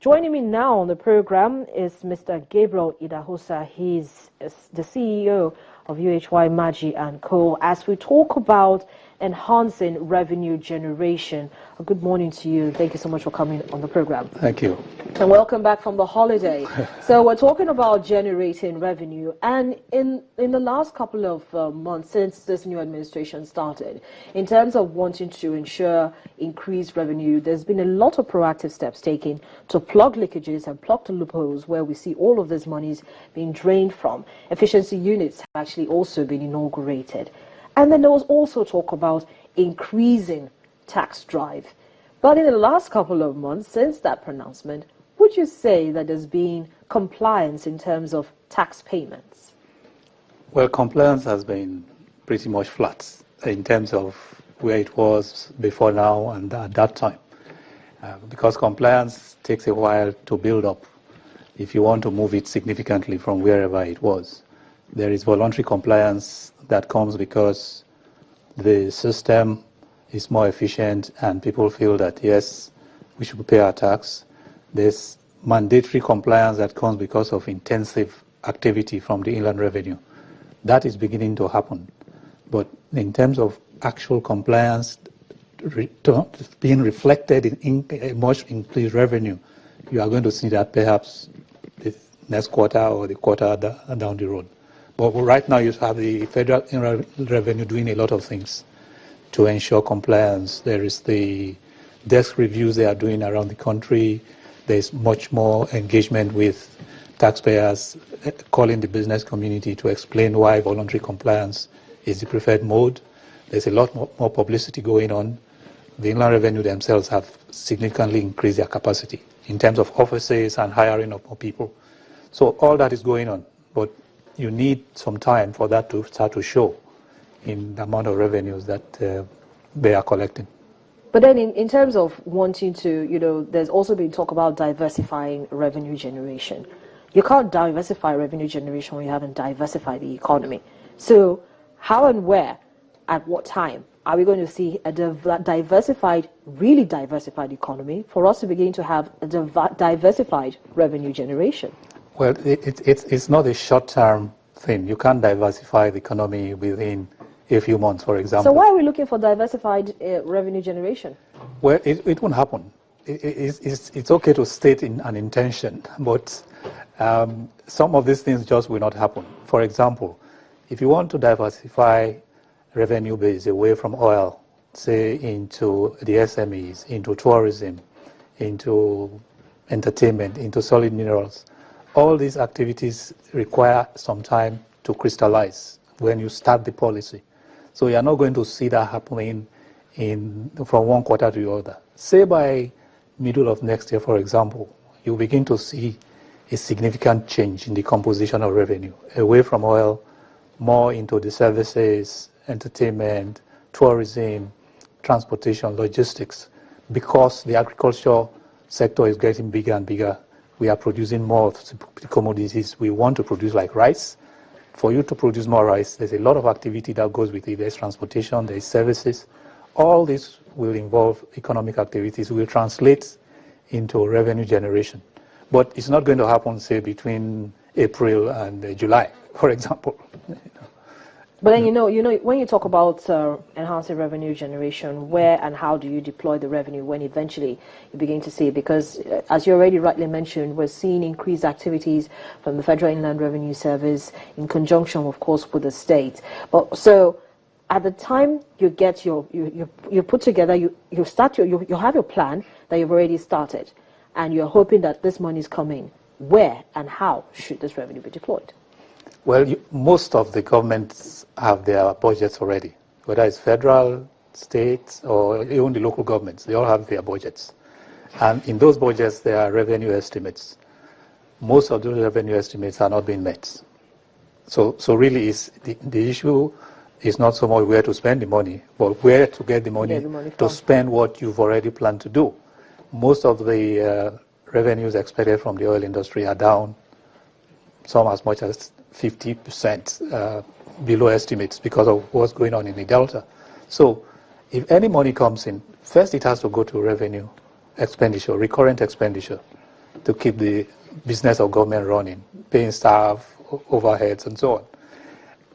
Joining me now on the program is Mr. Gabriel Idahosa. He's the CEO of UHY Maji & Co. As we talk about enhancing revenue generation. Good morning to you. Thank you so much for coming on the program. Thank you. And welcome back from the holiday. So we're talking about generating revenue. And in the last couple of months since this new administration started, in terms of wanting to ensure increased revenue, there's been a lot of proactive steps taken to plug leakages and plug the loopholes where we see all of these monies being drained from. Efficiency units have actually also been inaugurated. And then there was also talk about increasing tax drive. But in the last couple of months since that pronouncement, would you say that there's been compliance in terms of tax payments? Well, compliance has been pretty much flat in terms of where it was before now and at that time. Because compliance takes a while to build up if you want to move it significantly from wherever it was. There is voluntary compliance that comes because the system is more efficient and people feel that, yes, we should pay our tax. There's mandatory compliance that comes because of intensive activity from the inland revenue. That is beginning to happen. But in terms of actual compliance being reflected in a much increased revenue, you are going to see that perhaps the next quarter or the quarter down the road. But right now you have the federal inland revenue doing a lot of things to ensure compliance. There is the desk reviews they are doing around the country. There's much more engagement with taxpayers, calling the business community to explain why voluntary compliance is the preferred mode. There's a lot more publicity going on. The inland revenue themselves have significantly increased their capacity in terms of offices and hiring of more people. So all that is going on. But you need some time for that to start to show in the amount of revenues that they are collecting. But then in terms of wanting to, there's also been talk about diversifying revenue generation. You can't diversify revenue generation when you haven't diversified the economy. So how and where, at what time, are we going to see a really diversified economy for us to begin to have a diversified revenue generation? Well, it's not a short-term thing. You can't diversify the economy within a few months, for example. So why are we looking for diversified revenue generation? Well, it won't happen. It's okay to state an intention, but some of these things just will not happen. For example, if you want to diversify revenue base away from oil, say into the SMEs, into tourism, into entertainment, into solid minerals, all these activities require some time to crystallize when you start the policy. So you're not going to see that happening from one quarter to the other. Say by middle of next year, for example, you begin to see a significant change in the composition of revenue, away from oil, more into the services, entertainment, tourism, transportation, logistics. Because the agriculture sector is getting bigger and bigger, we are producing more of the commodities we want to produce, like rice. For you to produce more rice, there's a lot of activity that goes with it. There's transportation, there's services. All this will involve economic activities, will translate into revenue generation. But it's not going to happen, say, between April and July, for example. But then, when you talk about enhancing revenue generation, where and how do you deploy the revenue when eventually you begin to see it? Because, as you already rightly mentioned, we're seeing increased activities from the Federal Inland Revenue Service in conjunction, of course, with the state. But so, at the time you get you put together, you have your plan that you've already started, and you're hoping that this money is coming. Where and how should this revenue be deployed? Well, most of the governments have their budgets already, whether it's federal, state, or even the local governments. They all have their budgets. And in those budgets, there are revenue estimates. Most of those revenue estimates are not being met. So really, the issue is not so much where to spend the money, but where to get the money to spend what you've already planned to do. Most of the revenues expected from the oil industry are down, some as much as 50% below estimates because of what's going on in the Delta. So if any money comes in, first it has to go to revenue expenditure, recurrent expenditure. to keep the business of government running, paying staff, overheads, and so on.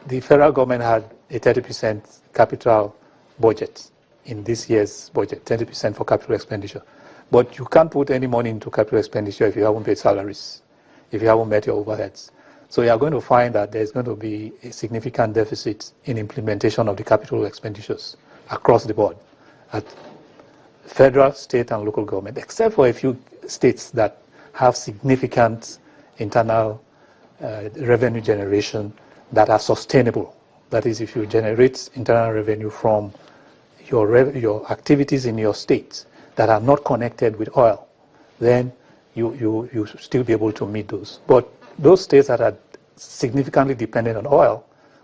The federal government had a 30% capital budget in this year's budget, 30% for capital expenditure. But you can't put any money into capital expenditure if you haven't paid salaries, if you haven't met your overheads. So you are going to find that there's going to be a significant deficit in implementation of the capital expenditures across the board at federal, state, and local government, except for a few states that have significant internal revenue generation that are sustainable. That is, if you generate internal revenue from your activities in your state that are not connected with oil, then you still be able to meet those. But those states that are significantly dependent on oil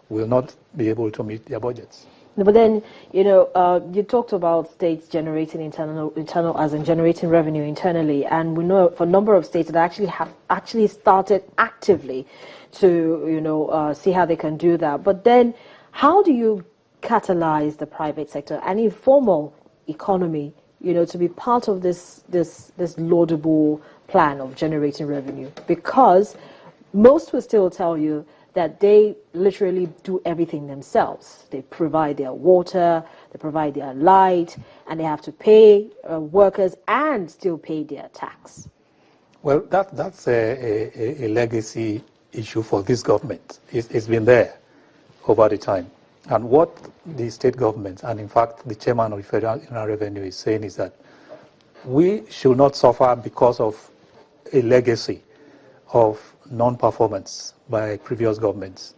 will not be able to meet their budgets. But then, you talked about states generating internal as in generating revenue internally, and we know for a number of states that have started actively to, see how they can do that. But then, how do you catalyze the private sector and informal economy, to be part of this laudable plan of generating revenue? Because most will still tell you that they literally do everything themselves. They provide their water, they provide their light, and they have to pay workers and still pay their tax. Well, that's a legacy issue for this government. It's been there over the time. And what the state government, and in fact the chairman of the Federal Inland Revenue is saying is that we should not suffer because of a legacy of non-performance by previous governments.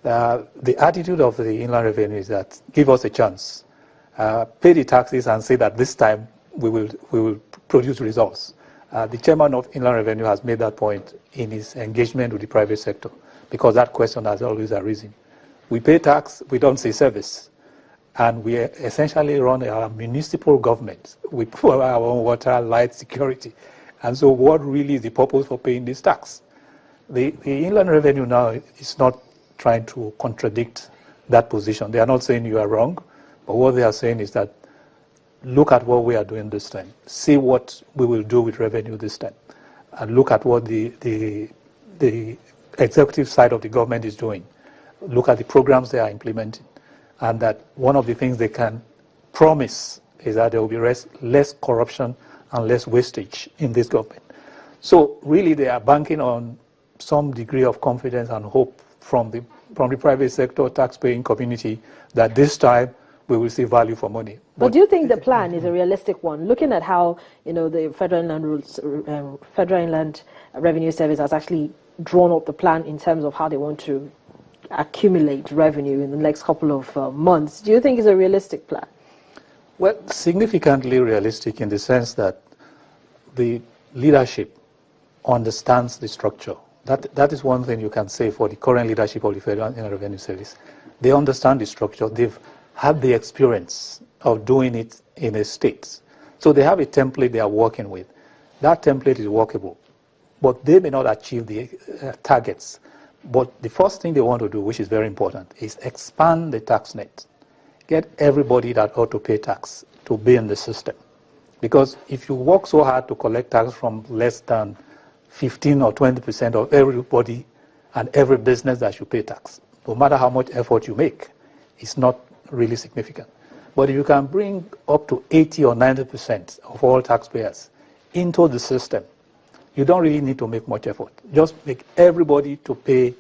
The attitude of the Inland Revenue is that give us a chance, pay the taxes and say that this time we will produce results. The chairman of Inland Revenue has made that point in his engagement with the private sector, because that question has always arisen. We pay tax, we don't see service, and we essentially run our municipal government. We put our own water, light, security. And so what really is the purpose for paying this tax? The Inland Revenue now is not trying to contradict that position. They are not saying you are wrong, but what they are saying is that look at what we are doing this time. See what we will do with revenue this time. And look at what the executive side of the government is doing. Look at the programs they are implementing. And that one of the things they can promise is that there will be less corruption and less wastage in this government. So really they are banking on some degree of confidence and hope from the private sector, taxpaying community, that this time we will see value for money. But do you think the plan is a realistic one? Looking at how the Federal Inland Revenue Service has actually drawn up the plan in terms of how they want to accumulate revenue in the next couple of months, do you think it's a realistic plan? Well, significantly realistic in the sense that the leadership understands the structure. That is one thing you can say for the current leadership of the Federal Inland Revenue Service. They understand the structure. They've had the experience of doing it in a state. So they have a template they are working with. That template is workable, but they may not achieve the targets. But the first thing they want to do, which is very important, is expand the tax net. Get everybody that ought to pay tax to be in the system. Because if you work so hard to collect tax from less than 15 or 20% of everybody and every business that should pay tax, no matter how much effort you make, it's not really significant. But if you can bring up to 80 or 90% of all taxpayers into the system, you don't really need to make much effort. Just make everybody to pay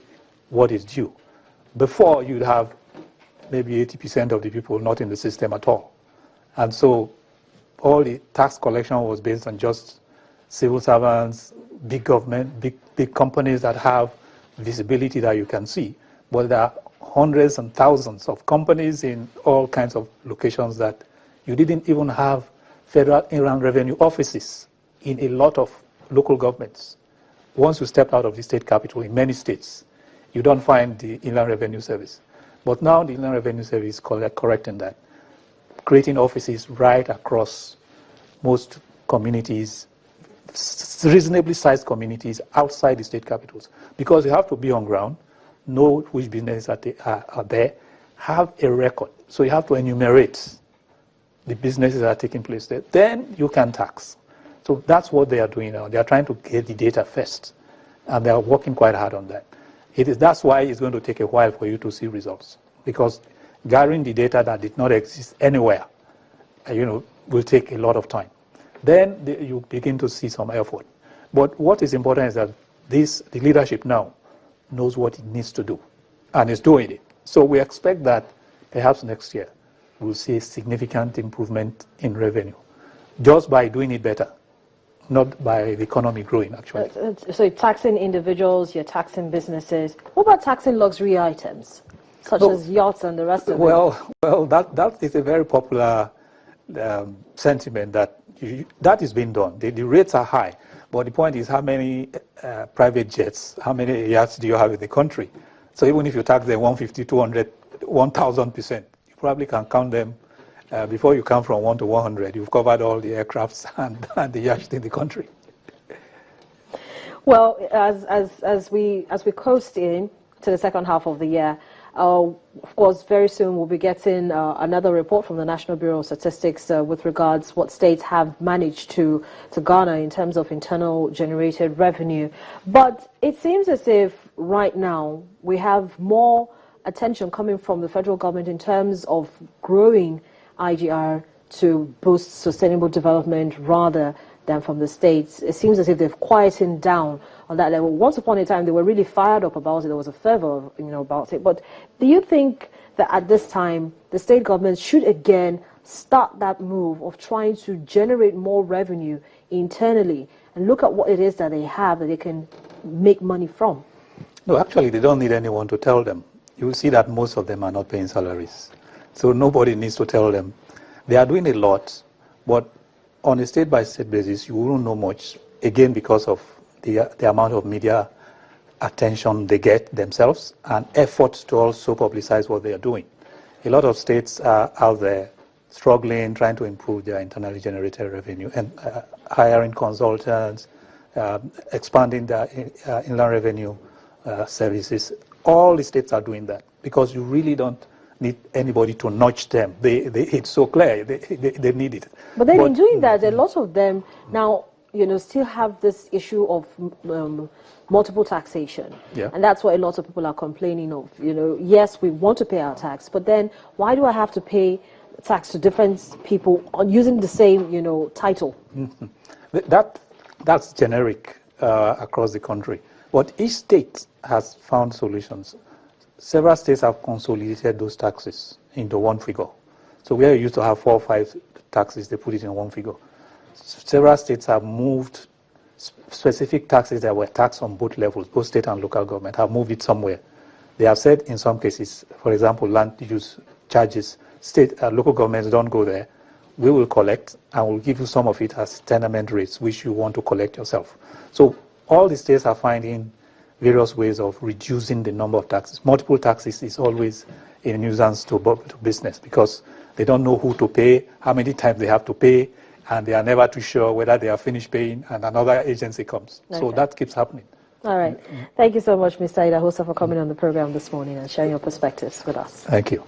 what is due. Before, you'd have maybe 80% of the people not in the system at all. And so all the tax collection was based on just civil servants, big government, big companies that have visibility that you can see. But there are hundreds and thousands of companies in all kinds of locations that you didn't even have Federal Inland Revenue offices in a lot of local governments. Once you step out of the state capital in many states, you don't find the Inland Revenue Service. But now the Inland Revenue Service is correcting that, creating offices right across most communities, reasonably sized communities outside the state capitals. Because you have to be on ground, know which businesses are there, have a record. So you have to enumerate the businesses that are taking place there. Then you can tax. So that's what they are doing now. They are trying to get the data first, and they are working quite hard on that. That's why it's going to take a while for you to see results, because gathering the data that did not exist anywhere, will take a lot of time. Then you begin to see some effort. But what is important is that the leadership now knows what it needs to do and is doing it. So we expect that perhaps next year we'll see a significant improvement in revenue just by doing it better, not by the economy growing, actually. So you're taxing individuals, you're taxing businesses. What about taxing luxury items, such as yachts and the rest of it? Well, that is a very popular sentiment that is being done. The rates are high, but the point is how many private jets, how many yachts do you have in the country? So even if you tax them 150, 200, 1,000%, you probably can count them before you come from 1 to 100. You've covered all the aircrafts and the yachts in the country. Well, as we coast in to the second half of the year, of course, very soon we'll be getting another report from the National Bureau of Statistics with regards what states have managed to garner in terms of internal generated revenue. But it seems as if right now we have more attention coming from the federal government in terms of growing IGR to boost sustainable development rather than from the states. It seems as if they've quietened down on that level. Once upon a time, they were really fired up about it. There was a fervor, about it. But do you think that at this time, the state government should again start that move of trying to generate more revenue internally and look at what it is that they have that they can make money from? No, actually, they don't need anyone to tell them. You will see that most of them are not paying salaries. So nobody needs to tell them. They are doing a lot, but on a state-by-state basis, you won't know much, again, because of the amount of media attention they get themselves and efforts to also publicize what they are doing. A lot of states are out there struggling, trying to improve their internally generated revenue and hiring consultants, expanding their inland revenue services. All the states are doing that because you really don't need anybody to nudge them. It's so clear. They need it. But then in doing that, a lot of them now, still have this issue of multiple taxation. Yeah. And that's what a lot of people are complaining of. Yes, we want to pay our tax, but then why do I have to pay tax to different people on using the same, title? Mm-hmm. That's generic across the country. But each state has found solutions. Several states have consolidated those taxes into one figure. So where you used to have 4 or 5 taxes, they put it in one figure. Several states have moved specific taxes that were taxed on both levels, both state and local government, have moved it somewhere. They have said in some cases, for example, land use charges, local governments don't go there. We will collect and we'll give you some of it as tenement rates, which you want to collect yourself. So all the states are finding various ways of reducing the number of taxes. Multiple taxes is always a nuisance to business because they don't know who to pay, how many times they have to pay, and they are never too sure whether they are finished paying and another agency comes. Okay. So that keeps happening. All right. Thank you so much, Mr. Idahosa, for coming on the program this morning and sharing your perspectives with us. Thank you.